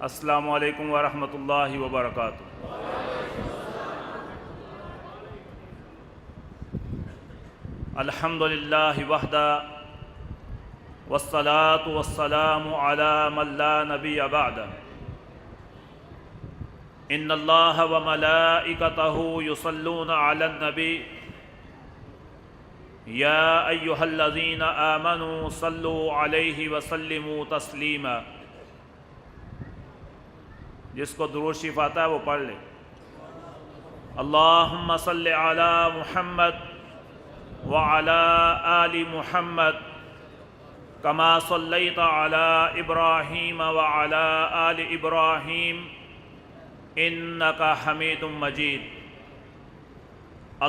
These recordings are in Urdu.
السلام علیکم ورحمۃ اللہ وبرکاتہ۔ الحمد للہ وحدہ والصلاة والسلام علی من لا نبی بعدہ۔ ان اللہ وملائکتہ یصلون علی النبی یا ایہا الذین آمنوا صلوا علیہ وسلموا تسلیما۔ جس کو درود شریف آتا ہے وہ پڑھ لے۔ اللہم صلی علی محمد وعلی آل محمد کما صلیت علی ابراہیم وعلی آل ابراہیم انکا حمید مجید۔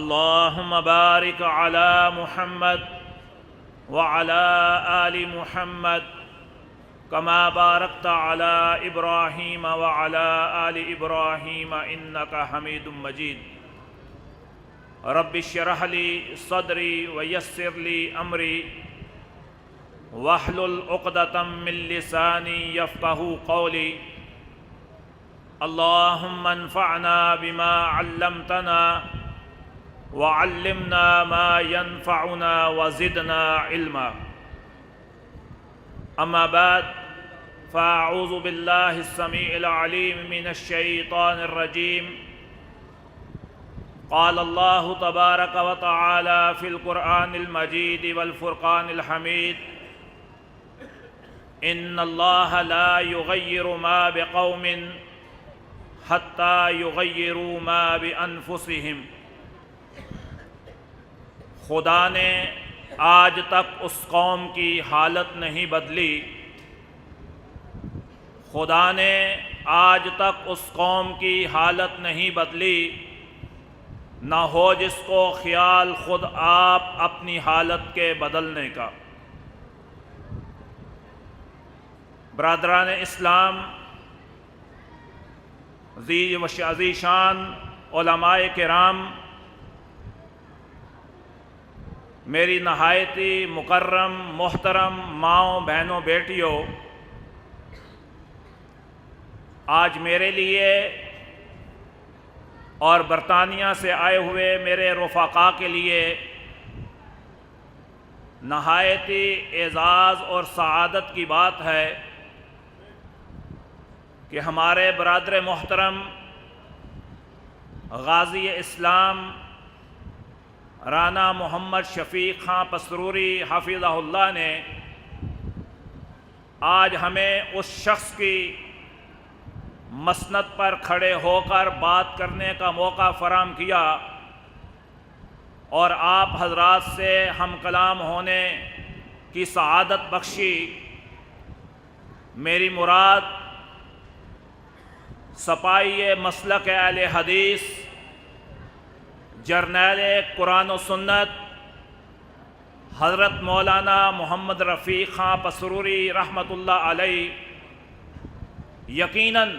اللہم بارک علی محمد وعلی آل محمد کما بارکت علی ابراہیم وعلی آل ابراہیم انکا حمید مجید۔ رب اشرح لی صدری ویسر لی امری واحلل عقدۃ من لسانی یفقہوا قولی۔ اللہم انفعنا بما علمتنا وعلمنا ما ينفعنا وزدنا علما۔ اما بعد فاعوذ باللہ السمیع العلیم من الشیطان الرجیم۔ قال اللہ تبارک و تعالی فی القرآن المجید والفرقان الحمید۔ ان اللہ لا یغیر ما بقوم حتی یغیروا ما بانفسہم۔ خدا نے آج تک اس قوم کی حالت نہیں بدلی، خدا نے آج تک اس قوم کی حالت نہیں بدلی، نہ ہو جس کو خیال خود آپ اپنی حالت کے بدلنے کا۔ برادران اسلام، عزیز شان علماء کرام، میری نہایتی مکرم محترم ماؤں بہنوں بیٹیوں، آج میرے لیے اور برطانیہ سے آئے ہوئے میرے رفقاء کے لیے نہایتی اعزاز اور سعادت کی بات ہے کہ ہمارے برادر محترم غازی اسلام رانا محمد شفیق خان پسروری حفظہ اللہ نے آج ہمیں اس شخص کی مسند پر کھڑے ہو کر بات کرنے کا موقع فراہم کیا اور آپ حضرات سے ہم کلام ہونے کی سعادت بخشی۔ میری مراد سپاہی مسلک اہل حدیث، جرنیل قرآن و سنت حضرت مولانا محمد رفیق خان پسروری رحمۃ اللہ علیہ، یقیناً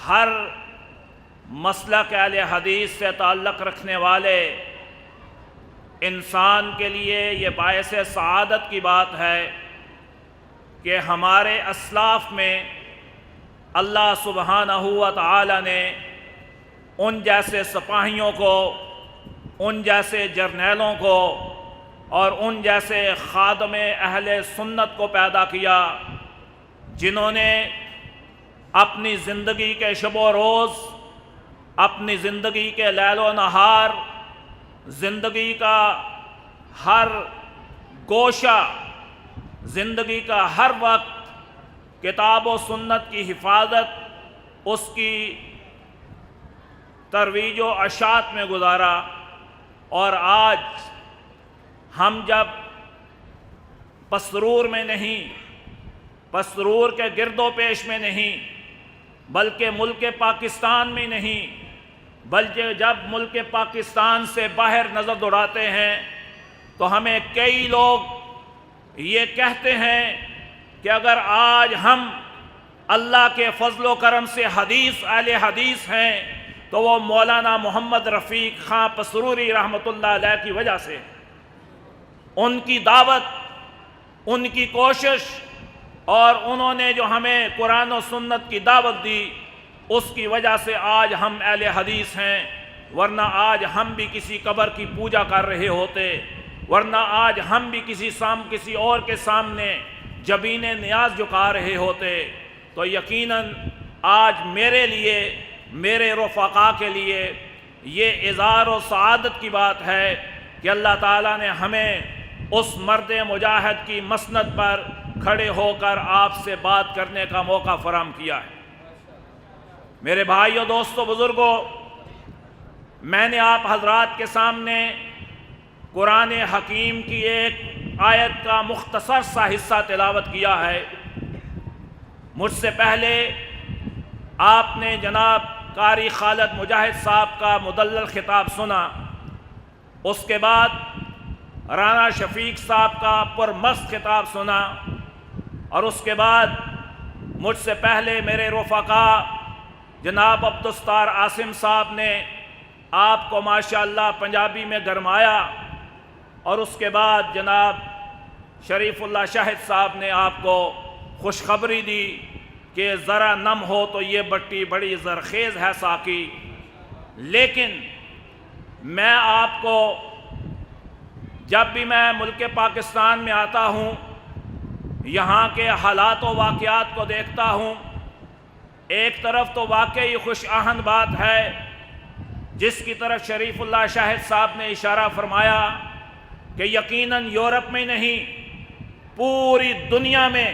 ہر مسلک اہل حدیث سے تعلق رکھنے والے انسان کے لیے یہ باعث سعادت کی بات ہے کہ ہمارے اسلاف میں اللہ سبحانہ و تعالی نے ان جیسے سپاہیوں کو، ان جیسے جرنیلوں کو اور ان جیسے خادم اہل سنت کو پیدا کیا، جنہوں نے اپنی زندگی کے شب و روز، اپنی زندگی کے لیل و نہار، زندگی کا ہر گوشہ، زندگی کا ہر وقت کتاب و سنت کی حفاظت، اس کی ترویج و اشاعت میں گزارا۔ اور آج ہم جب پسرور میں نہیں، پسرور کے گرد و پیش میں نہیں، بلکہ ملک پاکستان میں نہیں، بلکہ جب ملک پاکستان سے باہر نظر دوڑاتے ہیں تو ہمیں کئی لوگ یہ کہتے ہیں کہ اگر آج ہم اللہ کے فضل و کرم سے حدیث اہل حدیث ہیں تو وہ مولانا محمد رفیق خان پسروری رحمۃ اللہ علیہ کی وجہ سے۔ ان کی دعوت، ان کی کوشش، اور انہوں نے جو ہمیں قرآن و سنت کی دعوت دی، اس کی وجہ سے آج ہم اہل حدیث ہیں، ورنہ آج ہم بھی کسی قبر کی پوجا کر رہے ہوتے، ورنہ آج ہم بھی کسی اور کے سامنے جبین نیاز جھکا رہے ہوتے۔ تو یقیناً آج میرے لیے، میرے رفقا کے لیے یہ اعزاز و سعادت کی بات ہے کہ اللہ تعالیٰ نے ہمیں اس مرد مجاہد کی مسند پر کھڑے ہو کر آپ سے بات کرنے کا موقع فراہم کیا ہے۔ میرے بھائیوں، دوستوں، بزرگوں، میں نے آپ حضرات کے سامنے قرآن حکیم کی ایک آیت کا مختصر سا حصہ تلاوت کیا ہے۔ مجھ سے پہلے آپ نے جناب قاری خالد مجاہد صاحب کا مدلل خطاب سنا، اس کے بعد رانا شفیق صاحب کا پرمست خطاب سنا، اور اس کے بعد مجھ سے پہلے میرے رفقا جناب عبدالستار عاصم صاحب نے آپ کو ماشاءاللہ پنجابی میں گرمایا، اور اس کے بعد جناب شریف اللہ شاہد صاحب نے آپ کو خوشخبری دی کہ ذرا نم ہو تو یہ بٹی بڑی زرخیز ہے ساقی۔ لیکن میں آپ کو جب بھی میں ملک پاکستان میں آتا ہوں، یہاں کے حالات و واقعات کو دیکھتا ہوں، ایک طرف تو واقعی خوش آہن بات ہے جس کی طرف شریف اللہ شاہد صاحب نے اشارہ فرمایا کہ یقیناً یورپ میں نہیں، پوری دنیا میں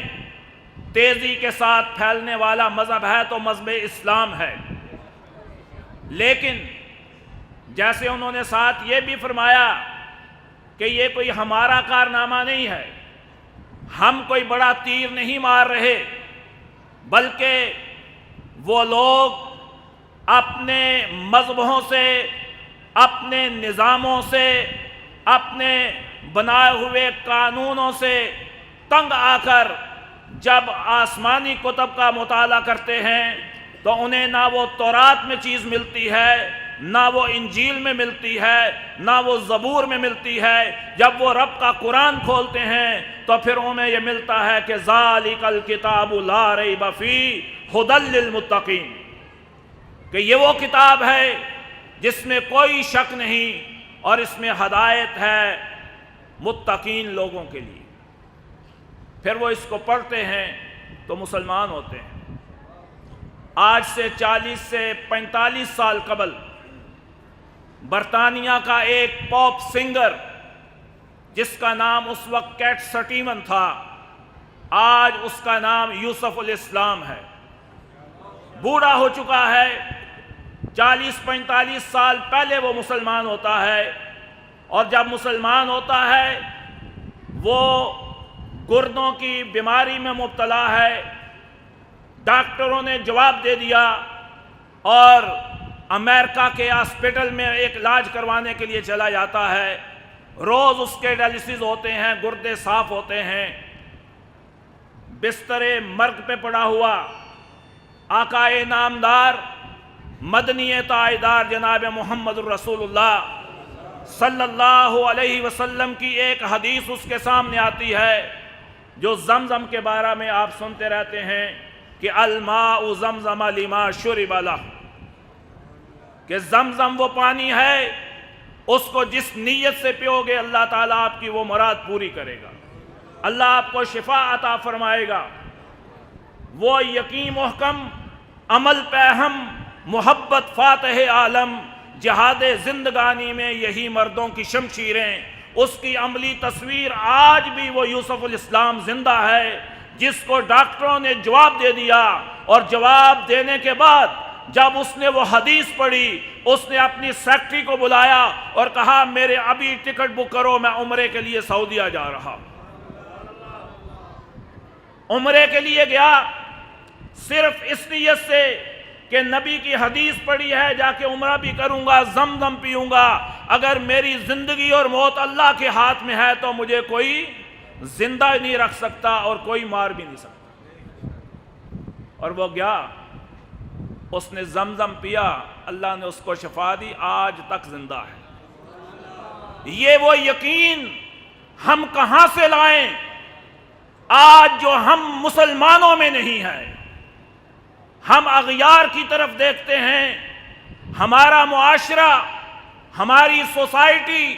تیزی کے ساتھ پھیلنے والا مذہب ہے تو مذہب اسلام ہے۔ لیکن جیسے انہوں نے ساتھ یہ بھی فرمایا کہ یہ کوئی ہمارا کارنامہ نہیں ہے، ہم کوئی بڑا تیر نہیں مار رہے، بلکہ وہ لوگ اپنے مذہبوں سے، اپنے نظاموں سے، اپنے بنائے ہوئے قانونوں سے تنگ آ کر جب آسمانی کتب کا مطالعہ کرتے ہیں تو انہیں نہ وہ تورات میں چیز ملتی ہے، نہ وہ انجیل میں ملتی ہے، نہ وہ زبور میں ملتی ہے۔ جب وہ رب کا قرآن کھولتے ہیں تو پھر انہیں یہ ملتا ہے کہ ذالک الکتاب لا ریب فیہ ھدی للمتقین، کہ یہ وہ کتاب ہے جس میں کوئی شک نہیں اور اس میں ہدایت ہے متقین لوگوں کے لیے۔ پھر وہ اس کو پڑھتے ہیں تو مسلمان ہوتے ہیں۔ آج سے 40 سے 45 سال قبل برطانیہ کا ایک پاپ سنگر جس کا نام اس وقت کیٹ سٹیون تھا، آج اس کا نام یوسف الاسلام ہے، بوڑھا ہو چکا ہے، 40-45 سال پہلے وہ مسلمان ہوتا ہے، اور جب مسلمان ہوتا ہے وہ گردوں کی بیماری میں مبتلا ہے۔ ڈاکٹروں نے جواب دے دیا اور امریکہ کے ہاسپٹل میں ایک علاج کروانے کے لیے چلا جاتا ہے۔ روز اس کے ڈائلسس ہوتے ہیں، گردے صاف ہوتے ہیں، بستر مرگ پہ پڑا ہوا آقا نامدار مدنی تاجدار جناب محمد الرسول اللہ صلی اللہ علیہ وسلم کی ایک حدیث اس کے سامنے آتی ہے جو زمزم کے بارے میں آپ سنتے رہتے ہیں کہ الماء زمزم لما شرب لہ، کہ زمزم وہ پانی ہے اس کو جس نیت سے پیو گے اللہ تعالیٰ آپ کی وہ مراد پوری کرے گا، اللہ آپ کو شفا عطا فرمائے گا۔ وہ یقین محکم، عمل پہ ہم، محبت فاتح عالم، جہاد زندگانی میں یہی مردوں کی شمشیریں، اس کی عملی تصویر آج بھی وہ یوسف الاسلام زندہ ہے جس کو ڈاکٹروں نے جواب دے دیا، اور جواب دینے کے بعد جب اس نے وہ حدیث پڑھی اس نے اپنی سیکٹری کو بلایا اور کہا میرے ابھی ٹکٹ بک کرو، میں عمرے کے لیے سعودیہ جا رہا۔ عمرے کے لیے گیا صرف اس نیت سے کہ نبی کی حدیث پڑھی ہے، جا کے عمرہ بھی کروں گا، زمزم پیوں گا، اگر میری زندگی اور موت اللہ کے ہاتھ میں ہے تو مجھے کوئی زندہ نہیں رکھ سکتا اور کوئی مار بھی نہیں سکتا۔ اور وہ گیا، اس نے زمزم پیا، اللہ نے اس کو شفا دی، آج تک زندہ ہے۔ یہ وہ یقین ہم کہاں سے لائیں آج جو ہم مسلمانوں میں نہیں ہے، ہم اغیار کی طرف دیکھتے ہیں، ہمارا معاشرہ، ہماری سوسائٹی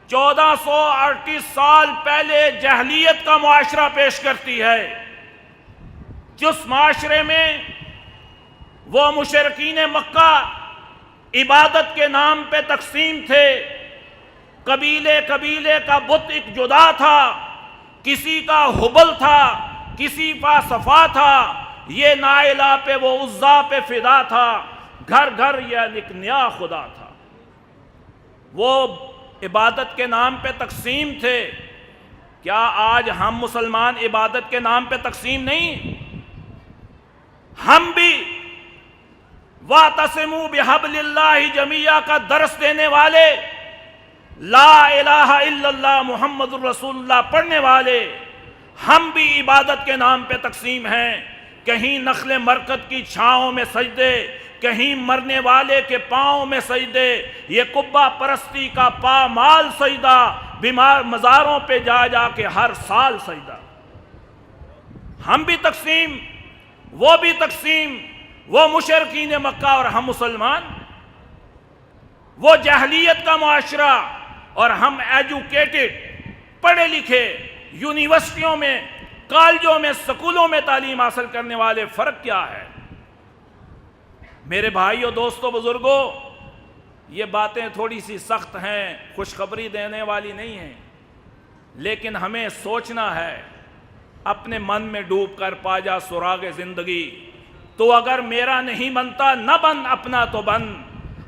1438 سال پہلے جاہلیت کا معاشرہ پیش کرتی ہے، جس معاشرے میں وہ مشرکین مکہ عبادت کے نام پہ تقسیم تھے، قبیلے قبیلے کا بت ایک جدا تھا، کسی کا حبل تھا، کسی کا صفا تھا، یہ نائلہ پہ وہ عزا پہ فدا تھا، گھر گھر یہ ایک نیا خدا تھا، وہ عبادت کے نام پہ تقسیم تھے۔ کیا آج ہم مسلمان عبادت کے نام پہ تقسیم نہیں؟ ہم بھی وَاعْتَصِمُوا بِحَبْلِ اللَّهِ جَمِيعًا کا درس دینے والے، لا الہ الا اللہ محمد الرسول اللہ پڑھنے والے، ہم بھی عبادت کے نام پہ تقسیم ہیں۔ کہیں نخل مرکز کی چھاؤں میں سجدے، کہیں مرنے والے کے پاؤں میں سجدے، یہ قبہ پرستی کا پامال سجدہ، بیمار مزاروں پہ جا جا کے ہر سال سجدہ۔ ہم بھی تقسیم، وہ بھی تقسیم، وہ مشرکین مکہ اور ہم مسلمان، وہ جاہلیت کا معاشرہ اور ہم ایجوکیٹڈ، پڑھے لکھے، یونیورسٹیوں میں، کالجوں میں، سکولوں میں تعلیم حاصل کرنے والے، فرق کیا ہے؟ میرے بھائیوں، دوستوں، بزرگوں، یہ باتیں تھوڑی سی سخت ہیں، خوشخبری دینے والی نہیں ہیں، لیکن ہمیں سوچنا ہے، اپنے من میں ڈوب کر پا جا سراغ زندگی، تو اگر میرا نہیں بنتا نہ بن، اپنا تو بن۔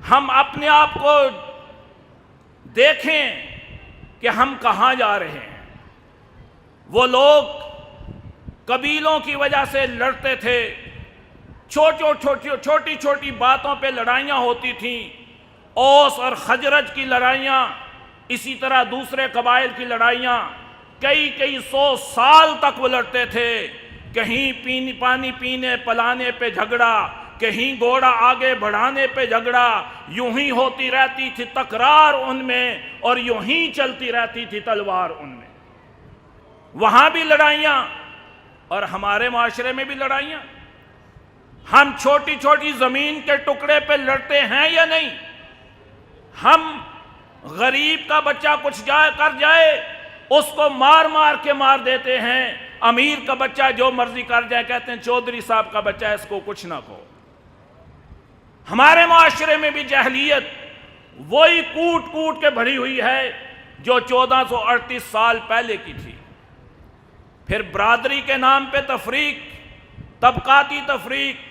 ہم اپنے آپ کو دیکھیں کہ ہم کہاں جا رہے ہیں۔ وہ لوگ قبیلوں کی وجہ سے لڑتے تھے، چھوٹی چھوٹی باتوں پہ لڑائیاں ہوتی تھیں، اوس اور خزرج کی لڑائیاں، اسی طرح دوسرے قبائل کی لڑائیاں، کئی 100 سال تک وہ لڑتے تھے، کہیں پانی پینے پلانے پہ جھگڑا، کہیں گھوڑا آگے بڑھانے پہ جھگڑا، یوں ہی ہوتی رہتی تھی تکرار ان میں، اور یوں ہی چلتی رہتی تھی تلوار ان میں۔ وہاں بھی لڑائیاں اور ہمارے معاشرے میں بھی لڑائیاں۔ ہم چھوٹی چھوٹی زمین کے ٹکڑے پہ لڑتے ہیں یا نہیں؟ ہم غریب کا بچہ کچھ کر جائے اس کو مار کے مار دیتے ہیں، امیر کا بچہ جو مرضی کر جائے کہتے ہیں چودھری صاحب کا بچہ ہے، اس کو کچھ نہ کہو۔ ہمارے معاشرے میں بھی جاہلیت وہی کوٹ کے بھری ہوئی ہے جو 1438 سال پہلے کی تھی۔ پھر برادری کے نام پہ تفریق، طبقاتی تفریق،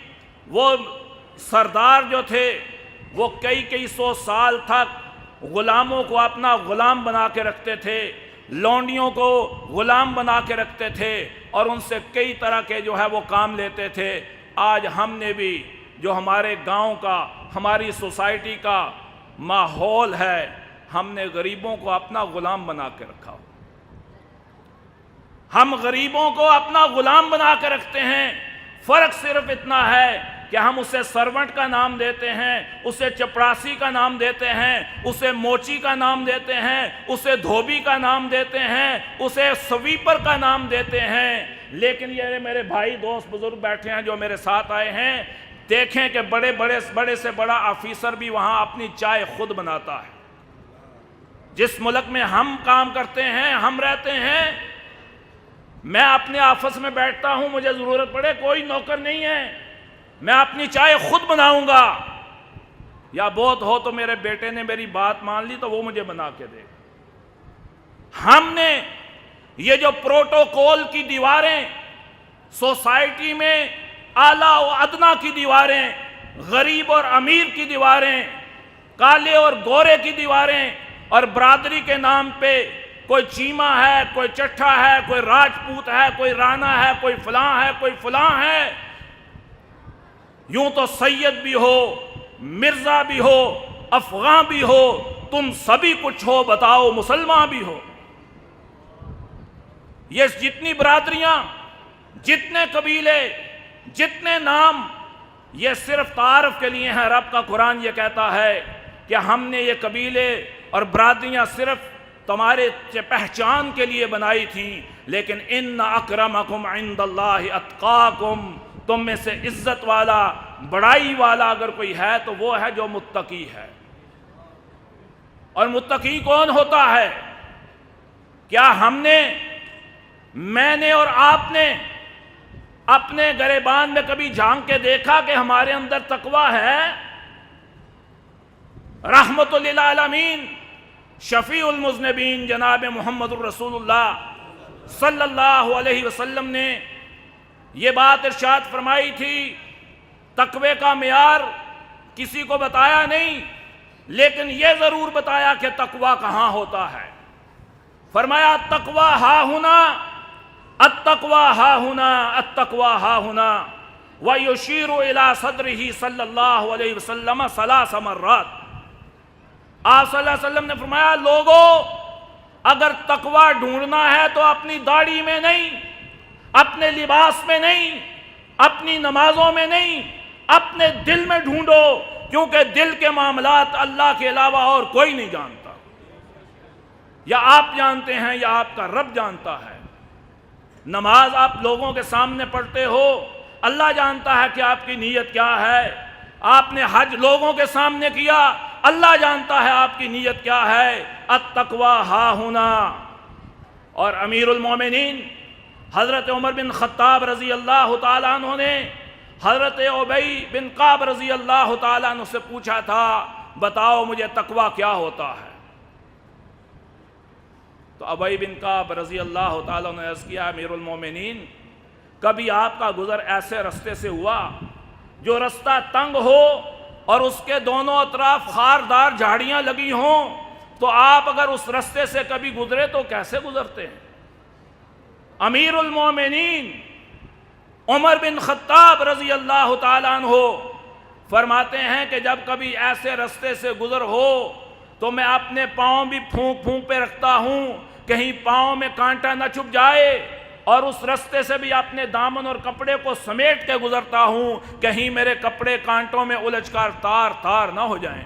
وہ سردار جو تھے وہ کئی 100 سال تک غلاموں کو اپنا غلام بنا کے رکھتے تھے، لونڈیوں کو غلام بنا کے رکھتے تھے، اور ان سے کئی طرح کے جو ہے وہ کام لیتے تھے۔ آج ہم نے بھی جو ہمارے گاؤں کا، ہماری سوسائٹی کا ماحول ہے، ہم نے غریبوں کو اپنا غلام بنا کے رکھا۔ ہم غریبوں کو اپنا غلام بنا کے رکھتے ہیں۔ فرق صرف اتنا ہے کہ ہم اسے سرونٹ کا نام دیتے ہیں، اسے چپڑاسی کا نام دیتے ہیں، اسے موچی کا نام دیتے ہیں، اسے دھوبی کا نام دیتے ہیں، اسے سویپر کا نام دیتے ہیں۔ لیکن یہ میرے بھائی دوست بزرگ بیٹھے ہیں جو میرے ساتھ آئے ہیں، دیکھیں کہ بڑے سے بڑا آفیسر بھی وہاں اپنی چائے خود بناتا ہے۔ جس ملک میں ہم کام کرتے ہیں، ہم رہتے ہیں، میں اپنے آفس میں بیٹھتا ہوں، مجھے ضرورت پڑے کوئی نوکر نہیں ہے، میں اپنی چائے خود بناؤں گا، یا بہت ہو تو میرے بیٹے نے میری بات مان لی تو وہ مجھے بنا کے دے گا۔ ہم نے یہ جو پروٹوکول کی دیواریں، سوسائٹی میں اعلیٰ و ادنا کی دیواریں، غریب اور امیر کی دیواریں، کالے اور گورے کی دیواریں، اور برادری کے نام پہ کوئی چیمہ ہے، کوئی چٹھا ہے، کوئی راجپوت ہے، کوئی رانا ہے، کوئی فلاں ہے، کوئی فلاں ہے، یوں تو سید بھی ہو، مرزا بھی ہو، افغان بھی ہو، تم سبھی کچھ ہو، بتاؤ مسلمان بھی ہو۔ یہ جتنی برادریاں، جتنے قبیلے، جتنے نام، یہ صرف تعارف کے لیے ہیں۔ رب کا قرآن یہ کہتا ہے کہ ہم نے یہ قبیلے اور برادریاں صرف تمہارے پہچان کے لیے بنائی تھیں، لیکن ان اکرمکم عند اللہ اتقاکم، تم میں سے عزت والا، بڑائی والا اگر کوئی ہے تو وہ ہے جو متقی ہے۔ اور متقی کون ہوتا ہے؟ کیا میں نے اور آپ نے اپنے گریبان میں کبھی جھانک کے دیکھا کہ ہمارے اندر تقوی ہے؟ رحمت للعالمین شفیع المذنبین جناب محمد الرسول اللہ صلی اللہ علیہ وسلم نے یہ بات ارشاد فرمائی تھی۔ تقوی کا معیار کسی کو بتایا نہیں، لیکن یہ ضرور بتایا کہ تقوی کہاں ہوتا ہے۔ فرمایا التقوی ہا ہنا، التقوی ہا ہنا، التقوی ہا ہنا، وَيُشِيرُ إِلَىٰ صَدْرِهِ صلی اللہ علیہ وسلم ثلاث مرات۔ آپ صلی اللہ علیہ وسلم نے فرمایا لوگوں، اگر تقوی ڈھونڈنا ہے تو اپنی داڑھی میں نہیں، اپنے لباس میں نہیں، اپنی نمازوں میں نہیں، اپنے دل میں ڈھونڈو، کیونکہ دل کے معاملات اللہ کے علاوہ اور کوئی نہیں جانتا۔ یا آپ جانتے ہیں یا آپ کا رب جانتا ہے۔ نماز آپ لوگوں کے سامنے پڑھتے ہو، اللہ جانتا ہے کہ آپ کی نیت کیا ہے۔ آپ نے حج لوگوں کے سامنے کیا، اللہ جانتا ہے آپ کی نیت کیا ہے۔ التقوی ہا ہنا۔ اور امیر المومنین حضرت عمر بن خطاب رضی اللہ تعالیٰ عنہ نے حضرت ابی بن کعب رضی اللہ تعالیٰ عنہ سے پوچھا تھا، بتاؤ مجھے تقوی کیا ہوتا ہے؟ تو ابی بن کعب رضی اللہ تعالیٰ عنہ نے عرض کیا، امیر المومنین کبھی آپ کا گزر ایسے رستے سے ہوا جو رستہ تنگ ہو اور اس کے دونوں اطراف خاردار جھاڑیاں لگی ہوں، تو آپ اگر اس رستے سے کبھی گزرے تو کیسے گزرتے ہیں؟ امیر المومنین عمر بن خطاب رضی اللہ تعالیٰ عنہ فرماتے ہیں کہ جب کبھی ایسے رستے سے گزر ہو تو میں اپنے پاؤں بھی پھونک پھونک پہ رکھتا ہوں، کہیں پاؤں میں کانٹا نہ چھپ جائے، اور اس رستے سے بھی اپنے دامن اور کپڑے کو سمیٹ کے گزرتا ہوں، کہیں میرے کپڑے کانٹوں میں الجھ کر تار تار نہ ہو جائیں۔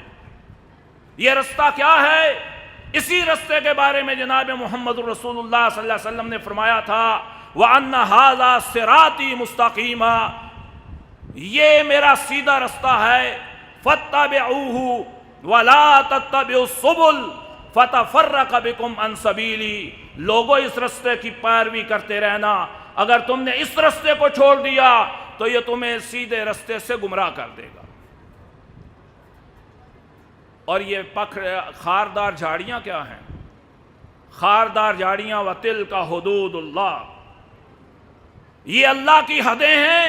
یہ رستہ کیا ہے؟ اسی رستے کے بارے میں جناب محمد رسول اللہ صلی اللہ علیہ وسلم نے فرمایا تھا، وَأَنَّ هَذَا صِرَاطِي مُسْتَقِيمًا، یہ میرا سیدھا رستہ ہے، فَاتَّبِعُوهُ وَلَا تَتَّبِعُوا السُّبُلَ فَتَفَرَّقَ بِكُمْ عَنْ سَبِيلِي، لوگوں اس رستے کی پیروی کرتے رہنا، اگر تم نے اس رستے کو چھوڑ دیا تو یہ تمہیں سیدھے رستے سے گمراہ کر دے گا۔ اور یہ خاردار جھاڑیاں کیا ہیں؟ خاردار جھاڑیاں وَتِلْكَ حُدُودُ اللَّهِ، یہ اللہ کی حدیں ہیں۔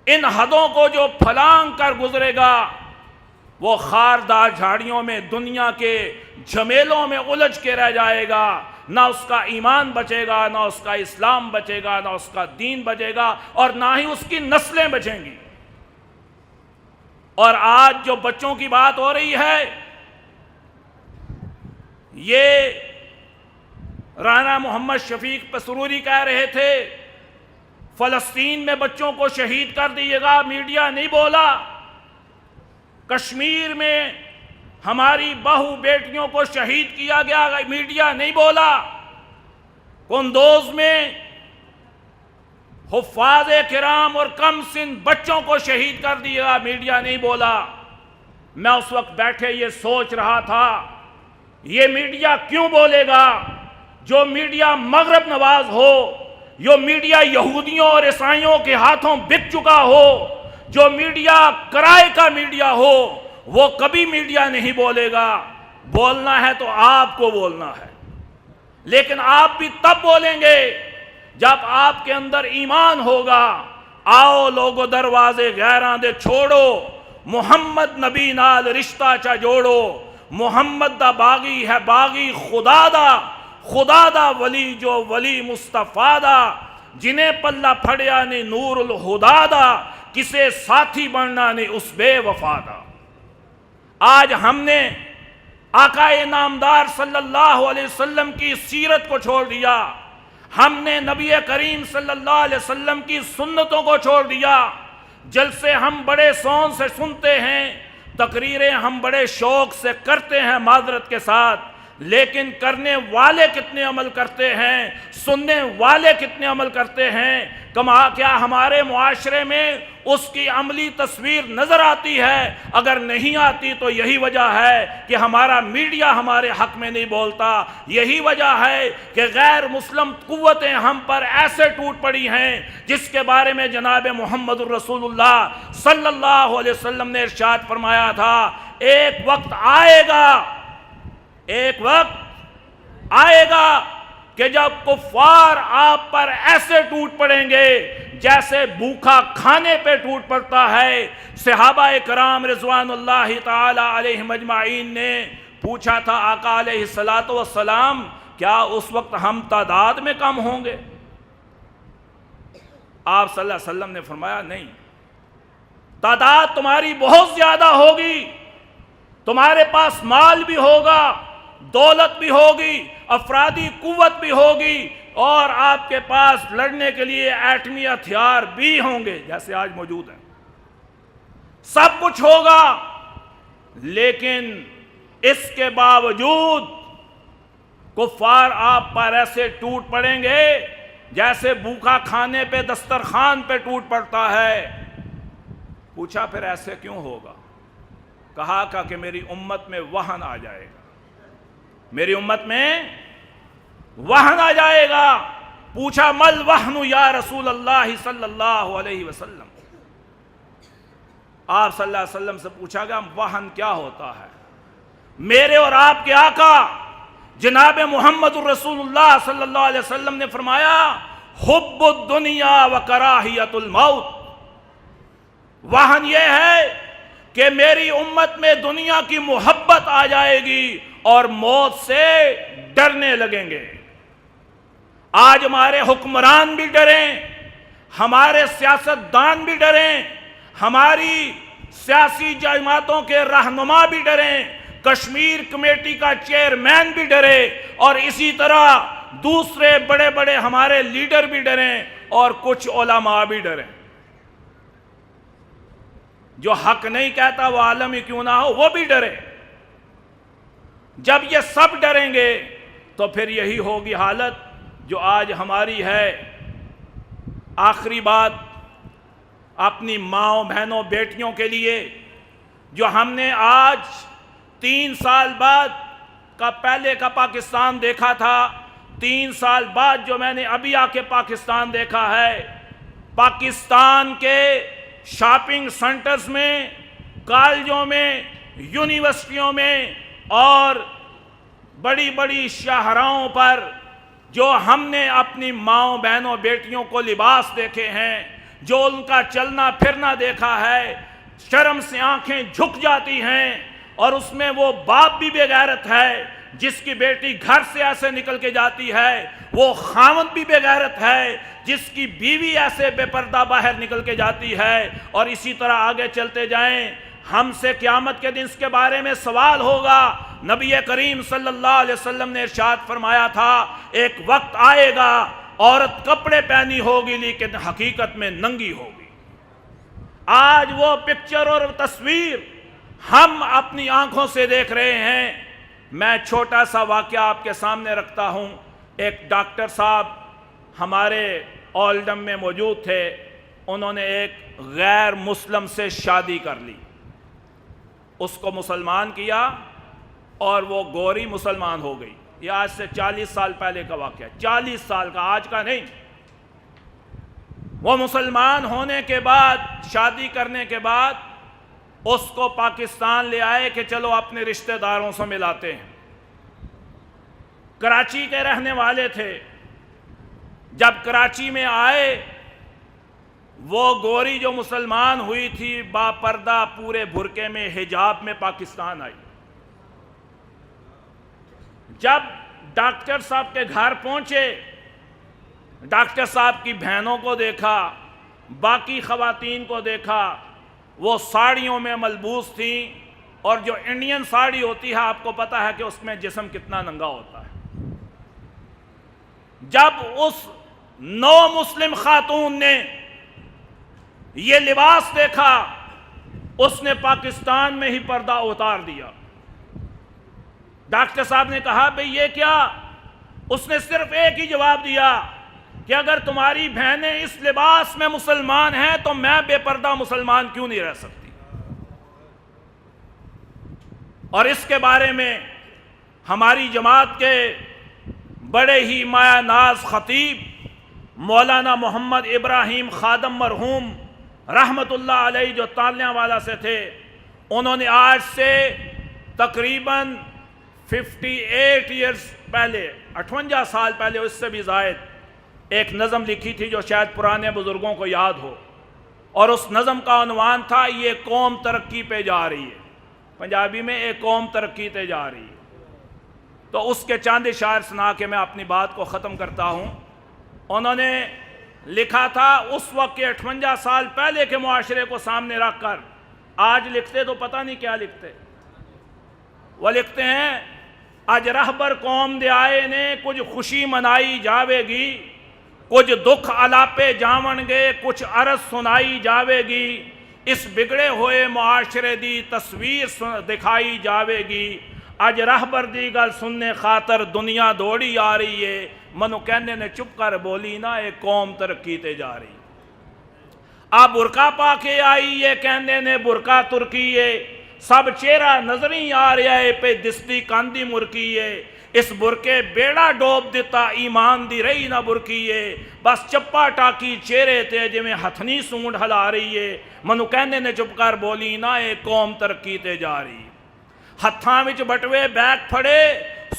ان حدوں کو جو پھلانگ کر گزرے گا وہ خاردار جھاڑیوں میں دنیا کے جھمیلوں میں الجھ کے رہ جائے گا، نہ اس کا ایمان بچے گا، نہ اس کا اسلام بچے گا، نہ اس کا دین بچے گا، اور نہ ہی اس کی نسلیں بچیں گی۔ اور آج جو بچوں کی بات ہو رہی ہے، یہ رانا محمد شفیق پسروری کہہ رہے تھے فلسطین میں بچوں کو شہید کر دیے گا، میڈیا نہیں بولا۔ کشمیر میں ہماری بہو بیٹیوں کو شہید کیا گیا، میڈیا نہیں بولا۔ کندوز میں حفاظ کرام اور کم سن بچوں کو شہید کر دیا، میڈیا نہیں بولا۔ میں اس وقت بیٹھے یہ سوچ رہا تھا، یہ میڈیا کیوں بولے گا؟ جو میڈیا مغرب نواز ہو، جو میڈیا یہودیوں اور عیسائیوں کے ہاتھوں بک چکا ہو، جو میڈیا کرائے کا میڈیا ہو، وہ کبھی میڈیا نہیں بولے گا۔ بولنا ہے تو آپ کو بولنا ہے، لیکن آپ بھی تب بولیں گے جب آپ کے اندر ایمان ہوگا۔ آؤ لوگو دروازے غیراں دے چھوڑو، محمد نبی نال رشتہ چا جوڑو، محمد دا باغی ہے باغی خدا دا ولی جو ولی مصطفیٰ دا، جنہیں پلہ پھڑیا نے نور الہدا دا، کسے ساتھی بننا نے اس بے وفا دا۔ آج ہم نے آقا نامدار صلی اللہ علیہ وسلم کی سیرت کو چھوڑ دیا، ہم نے نبی کریم صلی اللہ علیہ وسلم کی سنتوں کو چھوڑ دیا۔ جلسے ہم بڑے سون سے سنتے ہیں، تقریریں ہم بڑے شوق سے کرتے ہیں معذرت کے ساتھ، لیکن کرنے والے کتنے عمل کرتے ہیں، سننے والے کتنے عمل کرتے ہیں؟ کیا ہمارے معاشرے میں اس کی عملی تصویر نظر آتی ہے؟ اگر نہیں آتی تو یہی وجہ ہے کہ ہمارا میڈیا ہمارے حق میں نہیں بولتا، یہی وجہ ہے کہ غیر مسلم قوتیں ہم پر ایسے ٹوٹ پڑی ہیں جس کے بارے میں جناب محمد الرسول اللہ صلی اللہ علیہ وسلم نے ارشاد فرمایا تھا، ایک وقت آئے گا، ایک وقت آئے گا کہ جب کفار آپ پر ایسے ٹوٹ پڑیں گے جیسے بھوکا کھانے پہ ٹوٹ پڑتا ہے۔ صحابہ کرام رضوان اللہ تعالی علیہم اجمعین نے پوچھا تھا آقا علیہ السلام کیا اس وقت ہم تعداد میں کم ہوں گے؟ آپ صلی اللہ علیہ وسلم نے فرمایا نہیں، تعداد تمہاری بہت زیادہ ہوگی، تمہارے پاس مال بھی ہوگا، دولت بھی ہوگی، افرادی قوت بھی ہوگی، اور آپ کے پاس لڑنے کے لیے ایٹمی ہتھیار بھی ہوں گے جیسے آج موجود ہیں، سب کچھ ہوگا، لیکن اس کے باوجود کفار آپ پر ایسے ٹوٹ پڑیں گے جیسے بھوکا کھانے پہ دسترخوان پہ ٹوٹ پڑتا ہے۔ پوچھا پھر ایسے کیوں ہوگا؟ کہا کہ میری امت میں وہن آ جائے گا، میری امت میں وہن آ جائے گا۔ پوچھا مل وہن یا رسول اللہ صلی اللہ علیہ وسلم، آپ صلی اللہ علیہ وسلم سے پوچھا گیا وہن کیا ہوتا ہے؟ میرے اور آپ کے آقا جناب محمد الرسول اللہ صلی اللہ علیہ وسلم نے فرمایا حب الدنیا و کراہیت الموت، وہن یہ ہے کہ میری امت میں دنیا کی محبت آ جائے گی اور موت سے ڈرنے لگیں گے۔ آج ہمارے حکمران بھی ڈریں، ہمارے سیاستدان بھی ڈریں، ہماری سیاسی جماعتوں کے رہنما بھی ڈریں، کشمیر کمیٹی کا چیئرمین بھی ڈرے، اور اسی طرح دوسرے بڑے بڑے ہمارے لیڈر بھی ڈریں، اور کچھ علماء بھی ڈریں۔ جو حق نہیں کہتا وہ عالم ہی کیوں نہ ہو وہ بھی ڈرے۔ جب یہ سب ڈریں گے تو پھر یہی ہوگی حالت جو آج ہماری ہے۔ آخری بات اپنی ماں بہنوں بیٹیوں کے لیے، جو ہم نے آج 3 سال بعد کا پہلے کا پاکستان دیکھا تھا، 3 سال بعد جو میں نے ابھی آ کے پاکستان دیکھا ہے، پاکستان کے شاپنگ سینٹرز میں، کالجوں میں، یونیورسٹیوں میں اور بڑی بڑی شاہراہوں پر جو ہم نے اپنی ماں بہنوں بیٹیوں کو لباس دیکھے ہیں، جو ان کا چلنا پھرنا دیکھا ہے، شرم سے آنکھیں جھک جاتی ہیں۔ اور اس میں وہ باپ بھی بے غیرت ہے جس کی بیٹی گھر سے ایسے نکل کے جاتی ہے، وہ خاوند بھی بے غیرت ہے جس کی بیوی ایسے بے پردہ باہر نکل کے جاتی ہے، اور اسی طرح آگے چلتے جائیں۔ ہم سے قیامت کے دن اس کے بارے میں سوال ہوگا۔ نبی کریم صلی اللہ علیہ وسلم نے ارشاد فرمایا تھا ایک وقت آئے گا عورت کپڑے پہنی ہوگی لیکن حقیقت میں ننگی ہوگی۔ آج وہ پکچر اور تصویر ہم اپنی آنکھوں سے دیکھ رہے ہیں۔ میں چھوٹا سا واقعہ آپ کے سامنے رکھتا ہوں۔ ایک ڈاکٹر صاحب ہمارے اولڈم میں موجود تھے، انہوں نے ایک غیر مسلم سے شادی کر لی، اس کو مسلمان کیا اور وہ گوری مسلمان ہو گئی۔ یہ آج سے 40 سال پہلے کا واقعہ، 40 سال کا، آج کا نہیں۔ وہ مسلمان ہونے کے بعد، شادی کرنے کے بعد اس کو پاکستان لے آئے کہ چلو اپنے رشتہ داروں سے ملاتے ہیں۔ کراچی کے رہنے والے تھے۔ جب کراچی میں آئے، وہ گوری جو مسلمان ہوئی تھی با پردہ پورے برقعے میں حجاب میں پاکستان آئی۔ جب ڈاکٹر صاحب کے گھر پہنچے، ڈاکٹر صاحب کی بہنوں کو دیکھا، باقی خواتین کو دیکھا، وہ ساڑیوں میں ملبوس تھیں، اور جو انڈین ساڑی ہوتی ہے آپ کو پتا ہے کہ اس میں جسم کتنا ننگا ہوتا ہے۔ جب اس نو مسلم خاتون نے یہ لباس دیکھا، اس نے پاکستان میں ہی پردہ اتار دیا۔ ڈاکٹر صاحب نے کہا بھئی یہ کیا؟ اس نے صرف ایک ہی جواب دیا کہ اگر تمہاری بہنیں اس لباس میں مسلمان ہیں تو میں بے پردہ مسلمان کیوں نہیں رہ سکتی؟ اور اس کے بارے میں ہماری جماعت کے بڑے ہی مایہ ناز خطیب مولانا محمد ابراہیم خادم مرحوم رحمت اللہ علیہ جو تالیاں والا سے تھے، انہوں نے آج سے تقریباً 58 ایئرز پہلے، 58 سال پہلے، اس سے بھی زائد، ایک نظم لکھی تھی جو شاید پرانے بزرگوں کو یاد ہو، اور اس نظم کا عنوان تھا یہ قوم ترقی پہ جا رہی ہے، پنجابی میں ایک قوم ترقی پہ جا رہی ہے۔ تو اس کے چاند اشعار سنا کے میں اپنی بات کو ختم کرتا ہوں۔ انہوں نے لکھا تھا اس وقت کے 58 سال پہلے کے معاشرے کو سامنے رکھ کر، آج لکھتے تو پتہ نہیں کیا لکھتے۔ وہ لکھتے ہیں اج رہبر قوم دے آئے نے کچھ خوشی منائی جاوے گی، کچھ دکھ الاپے جاون گے، کچھ عرض سنائی جاوے گی، اس بگڑے ہوئے معاشرے دی تصویر دکھائی جاوے گی، اج رہبر دی گل سننے خاطر دنیا دوڑی آ رہی ہے، منو کہنے نے چپ کر بولی نا ایک قوم ترقی تے جا رہی۔ آپ برقع پا کے آئی ہے کہنے نے برقع ترکی ہے، سب چہرہ نظری آ رہا ہے پہ دستی کاندی مرکی ہے، اس برقے بیڑا ڈوب دیتا ایمان دی رہی نہ برکی ہے، بس چپا ٹاکی چہرے تے جویں ہتھنی سونڈ ہلا رہی ہے، منو کہنے نے چپ کر بولی نا ایک قوم ترقی تے جا رہی۔ ہتھاں وچ بٹوے بیگ پھڑے،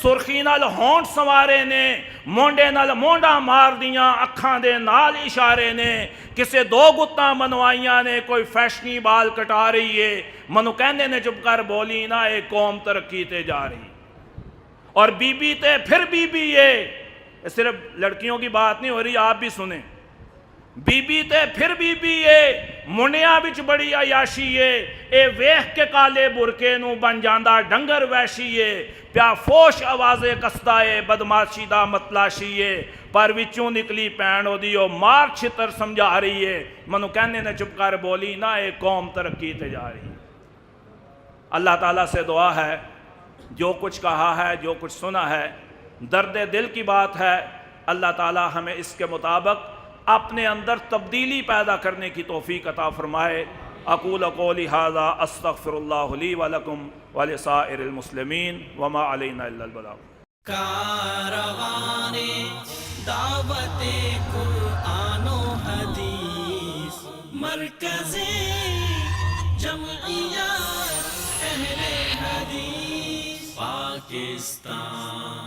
سرخی نال ہونٹ سوارے نے، مونڈے نال مونڈا مار دیاں، اکھاں دے نال اشارے نے، کسے دو گتاں منوائیاں نے، کوئی فیشنی بال کٹا رہی ہے، منو کہنے نے چپ کر بولی نا ایک قوم ترقی تے جا رہی۔ اور بی بی تے پھر بی بی یہ صرف لڑکیوں کی بات نہیں ہو رہی، آپ بھی سنیں، بی بی تے پھر بی بی منڈیاں وچ بڑی عیاشی ہے، اے ویکھ کے کالے برکے نو بن جاندا ڈنگر ویشی ہے، پیا فوش آوازے کسدا ہے، بدماشی دا متلاشی ہے، پر وچوں نکلی پین او دی او مار چھتر سمجھا رہی ہے، منو کہنے نے چپ کر بولی نا ایک قوم ترقی تے جا رہی۔ اللہ تعالیٰ سے دعا ہے جو کچھ کہا ہے، جو کچھ سنا ہے، درد دل کی بات ہے، اللہ تعالیٰ ہمیں اس کے مطابق اپنے اندر تبدیلی پیدا کرنے کی توفیق عطا فرمائے۔ اقول قولی ھذا استغفر اللہ لی ولکم ولسائر المسلمین وما علینا الا البلاغ۔ کاروان دعوت قرآن و حدیث، مرکز جمعیت اہل حدیث پاکستان۔